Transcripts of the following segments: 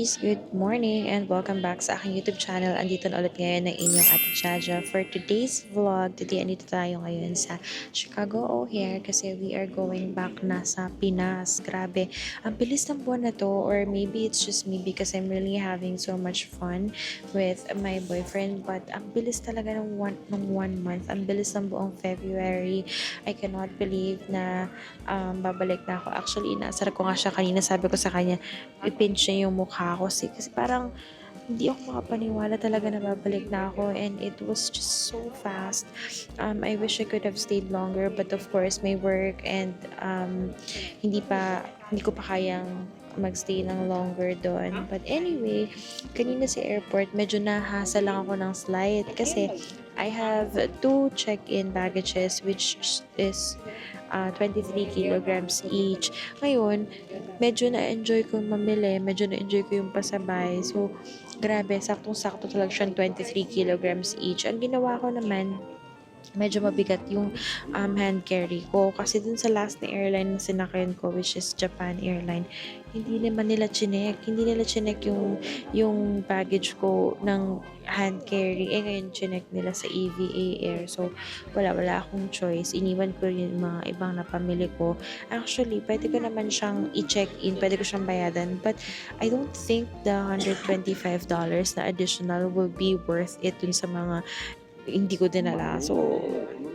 Beshies, good morning and welcome back sa aking YouTube channel. Andito na ulit ngayon ng inyong Ate Jaja for today's vlog. Today, andito tayo ngayon sa Chicago O'Hare kasi we are going back na sa Pinas. Grabe, ang bilis ng buwan na to, or maybe it's just me because I'm really having so much fun with my boyfriend, but ang bilis talaga ng one month. Ang bilis ng buong February. I cannot believe na babalik na ako. Actually, inasar ko nga siya kanina. Sabi ko sa kanya, i-pinch niya yung mukha ko kasi parang hindi ako makapaniwala talaga na babalik na ako, and it was just so fast. I wish I could have stayed longer, but of course may work, and hindi ko pa kayang magstay ng longer doon. But anyway, kanina sa airport, medyo nahasa lang ako ng flight kasi I have two check-in baggages which is 23 kilograms each. Ngayon, medyo na-enjoy ko mamili, medyo na-enjoy ko yung pasabay. So, grabe, saktong-sakto talaga siyang 23 kilograms each. Ang ginawa ko naman, medyo mabigat yung hand carry ko kasi dun sa last na airline na sinakayan ko, which is Japan Airline, hindi nila chinek yung baggage ko ng hand carry. Ngayon chinek nila sa EVA Air, so wala akong choice, iniwan ko yung mga ibang napamili ko. Actually, pwede ko naman siyang i-check in, pwede ko siyang bayadan, but I don't think the $125 na additional will be worth it dun sa mga hindi ko dinala. So,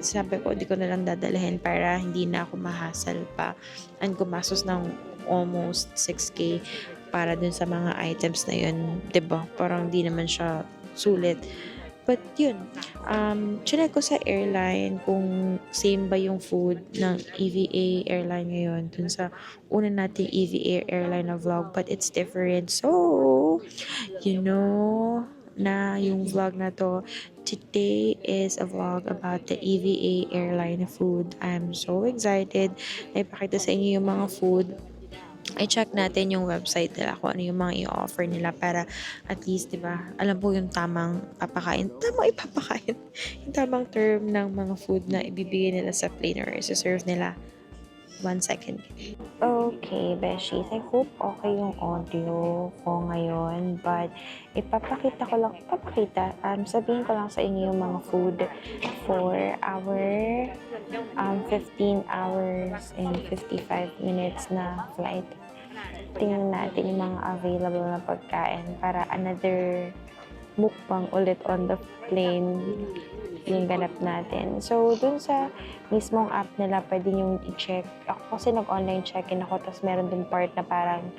sabi ko, hindi ko na lang dadalhin para hindi na ako mahasal pa and gumastos ng almost 6K para dun sa mga items na yun. 'Di ba? Parang di naman siya sulit. But yun, chinek ko sa airline kung same ba yung food ng EVA airline ngayon dun sa una nating EVA airline na vlog, but it's different. So, you know na yung vlog na to, today is a vlog about the EVA airline food. I'm so excited na ipakita sa inyo yung mga food. I-check natin yung website nila kung ano yung mga i-offer nila para at least, di ba, alam po yung tamang ipapakain, yung tamang term ng mga food na ibibigay nila sa plane or serve nila. 1 second. Okay, Beshies. I hope okay yung audio ko ngayon. But, sabihin ko lang sa inyo yung mga food for our 15 hours and 55 minutes na flight. Tingnan natin yung mga available na pagkain para another mukbang ulit on the plane yung ganap natin. So, dun sa mismong app nila, pwede nyo i-check. Ako kasi nag-online check-in ako, tapos meron dun part na parang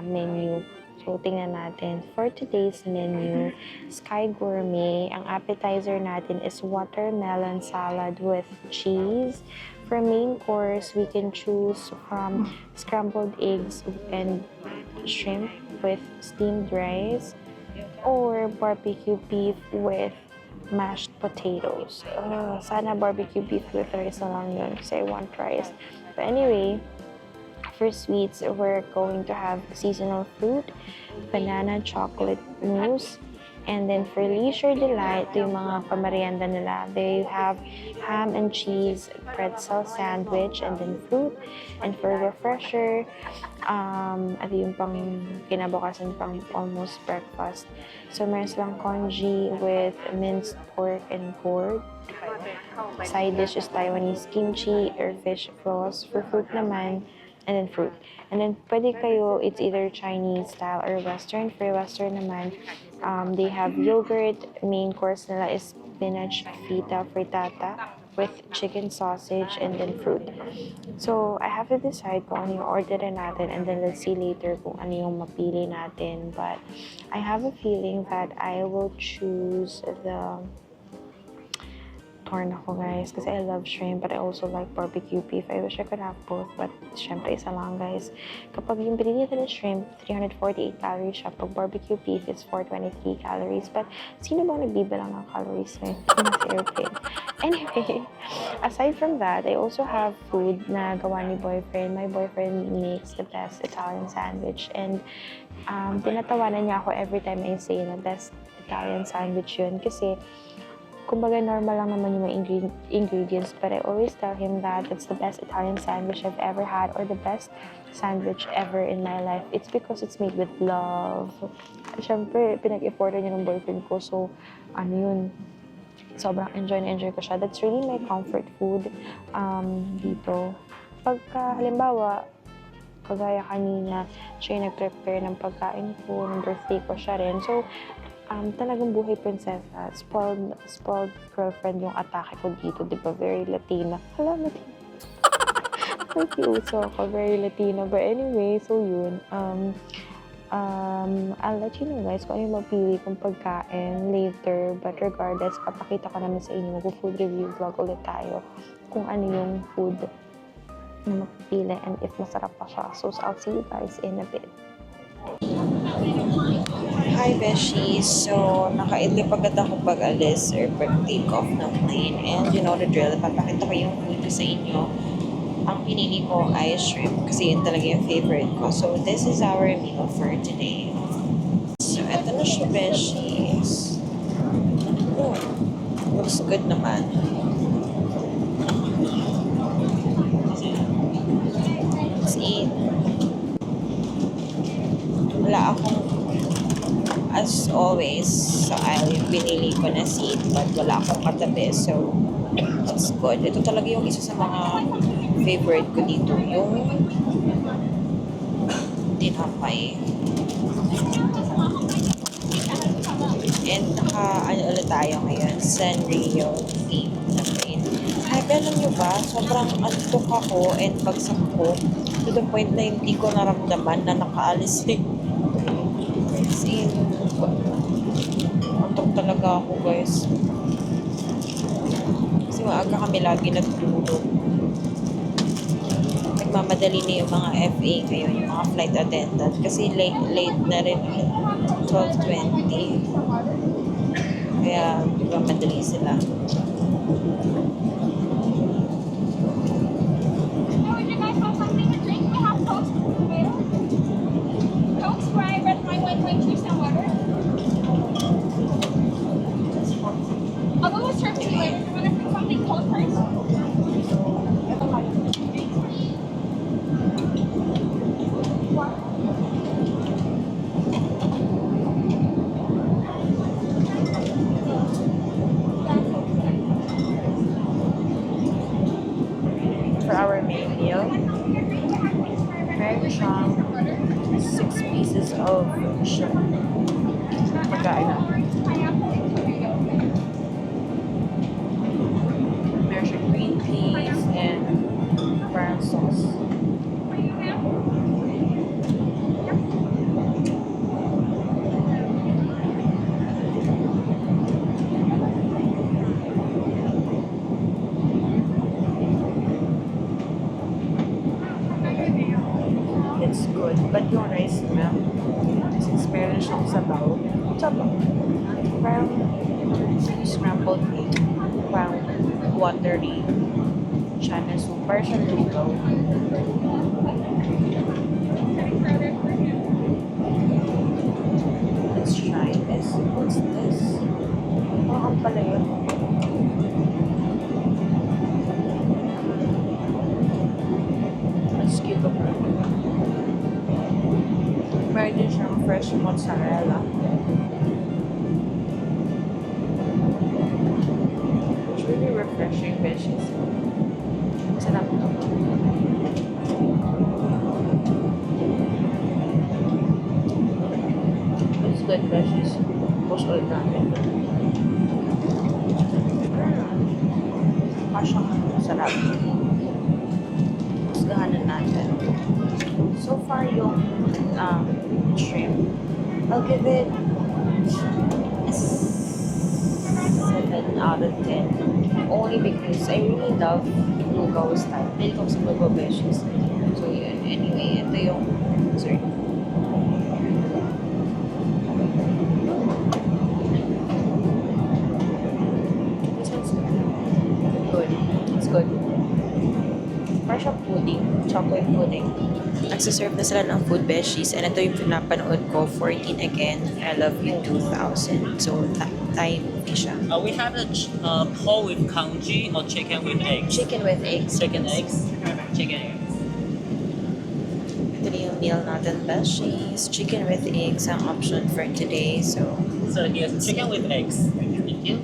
menu. So, tingnan natin. For today's menu, Sky Gourmet, ang appetizer natin is watermelon salad with cheese. For main course, we can choose from scrambled eggs and shrimp with steamed rice, or barbecue beef with mashed potatoes. Sana barbecue beef with rice na lang yun kasi I want rice. But anyway, for sweets, we're going to have seasonal fruit, banana chocolate mousse, and then for leisure delight, yung mga pamarienda nila, they have ham and cheese pretzel sandwich and then fruit. And for refresher, at yung pang kinabukasan, pang almost breakfast. So meron silang congee with minced pork and gourd. Side dish is Taiwanese kimchi or fish floss. For fruit naman, and then fruit. And then pwede kayo, it's either Chinese style or Western. For Western naman, they have yogurt. Main course nila is spinach feta frittata with chicken sausage and then fruit. So, I have to decide kung ano yung order natin, and then let's see later kung ano yung mapili natin. But I have a feeling that I will choose the torn ako, guys, kasi I love shrimp, but I also like barbecue beef. I wish I could have both, but syempre isa lang, guys. Kapag yung pinili natin ng shrimp, 348 calories siya. Pag barbecue beef, it's 423 calories. But sino ba nagbibilang ng calories na sa airplane? Anyway, aside from that, I also have food na gawa ni boyfriend. My boyfriend makes the best Italian sandwich, and tinatawanan niya ako every time I say na best Italian sandwich yun kasi kumbaga normal lang naman yung mga ingredients, but I always tell him that it's the best Italian sandwich I've ever had, or the best sandwich ever in my life. It's because it's made with love. Siyempre, pinag-effortan niya ng boyfriend ko, so ano yun, sobrang enjoy na enjoy ko siya. That's really my comfort food dito. Pagka, halimbawa, kagaya kanina, siya yung nag-prepare ng pagkain ko, ng birthday ko siya rin. So, talagang buhay prinsesa, spoiled girlfriend yung atake ko dito, di ba? Very Latina. Hala, Latina. Nakiuso ako, very Latina. But anyway, so yun. I'll let you know guys kung ano yung mapili kong pagkain later. But regardless, papakita ko naman sa inyo, mag-food review vlog ulit tayo kung ano yung food na mapipili and if masarap pa siya. So I'll see you guys in a bit. Hi Beshi! So, nakaidlip agad ako pag-alis or pag-take off ng plane, and you know the drill, papakita ko yung food ko sa inyo. Ang pinili ko ay shrimp kasi yun talaga yung favorite ko. So, this is our meal for today. So, eto na siya Beshi. Looks good naman. Let's eat. Wala akong, as always, sa aisle yung binili ko na seat, but wala akong katabi, so that's good. Ito talaga yung isa sa mga favorite ko dito, yung tinapay. And ano ulit tayo ngayon, Sanrio theme na plane. Ay, alam nyo ba, sobrang antok ako and bagsak ko to the point na hindi ko naramdaman na nakaalis kasi antok talaga ako guys. Kasi maaga kami lagi natutulog. Nagmamadali na yung mga FA ngayon, yung mga flight attendant. Kasi late na rin, 12:20. Kaya nagmamadali sila. For our main meal, meron siyang 6 pieces of shrimp. Pagkain na. Meron siyang green peas and brown sauce. It's good, but yung rice na, since meron siyang sabaw, parang scrambled egg, parang watery siya na soup, parang siyang lugaw. Let's try this. What's this? Parang pala yun. Let's keep it. Meron din siyang fresh mozzarella. It's really refreshing veggies. Sarap ito. It's good veggies. Post ulit natin. Kasyang sarap. Pusgahanan natin. So far yung shrimp, I'll give it a 7 out of 10. Only because I really love lugaw style. Pili ko sa lugaw veggies. So yun. Anyway, ito yung dessert. This one's good. It's good. Parang siyang pudding. Chocolate pudding. nagsaserve na sila ng food beshies and ito yung pinapanood ko, 14 Again, I Love You 2000. So, Thai movie siya. We have a pork with congee or chicken with eggs. Chicken with eggs. Chicken eggs. Chicken eggs. Ito na yung meal natin, beshies. Chicken with eggs ang option for today. So here's chicken with eggs. Thank you.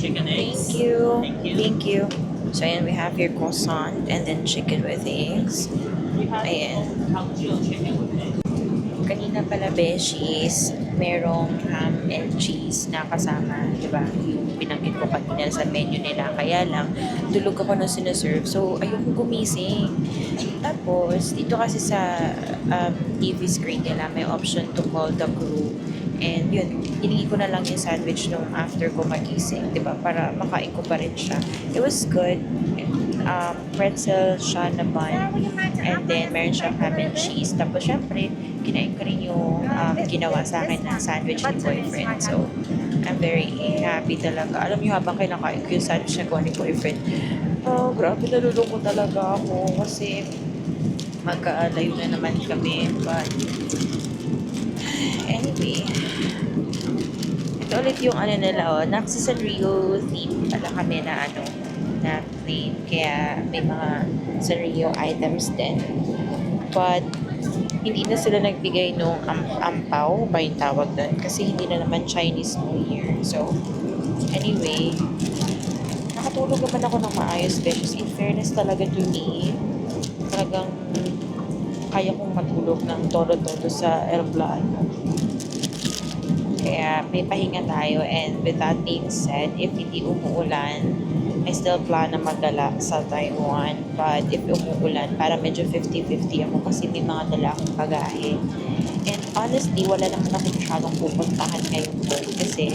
Chicken eggs. thank you. Thank you. Thank you. So, ayan, we have your croissant and then chicken with eggs. We have Ayan. congee or chicken with eggs. Kanina pala, beshies, merong ham and cheese na kasama, di ba? Yung binanggit ko kanina sa menu nila. Kaya lang, tulog ako nung sinaserve. So, ayoko gumising. Tapos, dito kasi sa TV screen nila, may option to call the crew. And yun, hiningi ko na lang yung sandwich nung after ko magising, di ba? Para makain ko pa rin siya. It was good. Pretzel siya na bun. And then, meron siyang ham and cheese. Tapos, syempre, kinain ko rin yung ginawa sa akin na sandwich ni boyfriend. So, I'm very happy talaga. Alam niyo, habang kinakain ko yung sandwich na gawa ni boyfriend, oh, grabe, nalulungkot talaga ako. Kasi, magkaalayo na naman kami. But, anyway, ito ulit yung ano nila, oh, Naxos Sanrio theme pala kami na ano, na theme. Kaya may mga Sanrio items din. But, hindi na sila nagbigay nung ampaw ba yung tawag doon kasi hindi na naman Chinese New Year. So, anyway, nakatulog naman ako ng maayos, beshes. In fairness talaga to me, talagang kaya kong matulog ng todo-todo sa aeroplano. Kaya may pahinga tayo, and with that being said, if hindi umuulan, I still plan na magdala sa Taiwan. But if umuulan, para medyo 50-50 ako kasi may mga dala akong bagahe. And honestly, wala naman ako masyadong pupuntahan ngayon po kasi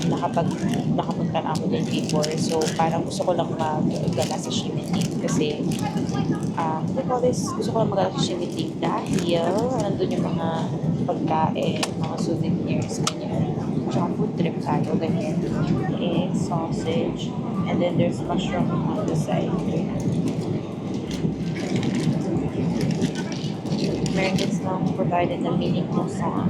nakapagpunta na ako din before. So parang gusto ko lang magdala sa Shimiting kasi gusto ko lang magdala sa Shimiting dahil nandun yung mga pagkain, mga souvenirs, ganyan. Tsaka food trip tayo, ganyan. Egg, sausage, and then there's mushroom on the side. Americans now provided a mini croissant.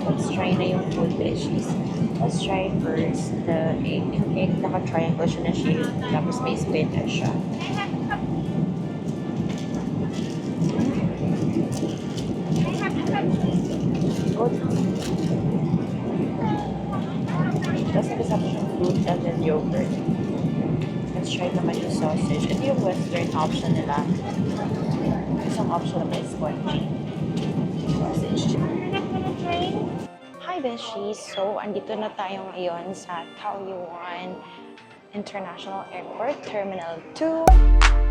Let's try na yung food dishes. Let's try first the egg. Yung egg, naka-triangle siya na shape. Tapos may spinach siya. Good. Tapos nagkasama siyang fruit and then yogurt. Let's try naman yung sausage. Ito yung western option nila. Isang option naman is spongy sausage. Hi, Beshies! So, andito na tayo ngayon sa Taoyuan International Airport, Terminal 2.